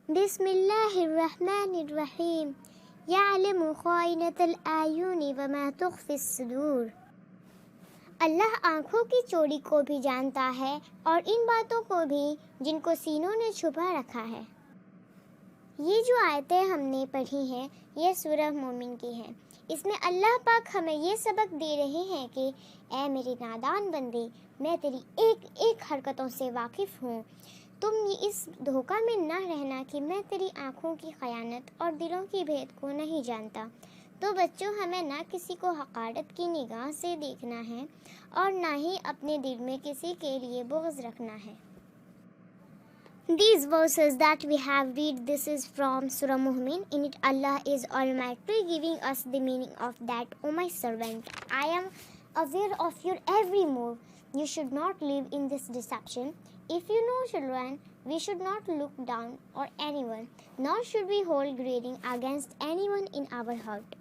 बिस्मिल्लाहिर्रहमानिर्रहीम। यअलमु ख़ाइनतल आयुनि व मा तुख़फ़िस सुदूर। अल्लाह आँखों की चोरी को भी जानता है और इन बातों को भी जिनको सीनों ने छुपा रखा है। ये जो आयतें हमने पढ़ी हैं ये सूरह मोमिन की हैं। इसमें अल्लाह पाक हमें ये सबक दे रहे हैं कि ऐ मेरे नादान बंदे, मैं तेरी एक एक हरकतों से वाकिफ़ हूँ। तुम ये इस धोखा में ना रहना कि मैं तेरी आँखों की ख़यानत और दिलों की भेद को नहीं जानता। तो बच्चों, हमें ना किसी को हक़ारत की निगाह से देखना है और ना ही अपने दिल में किसी के लिए बुग़्ज़ रखना है। These verses that we have read, this is from Surah Mu'min. In it, Allah is Almighty giving us the meaning of that, O my servant, I am aware of your every move. You should not live in this deception. If you know children, we should not look down on anyone, nor should we hold grading against anyone in our heart.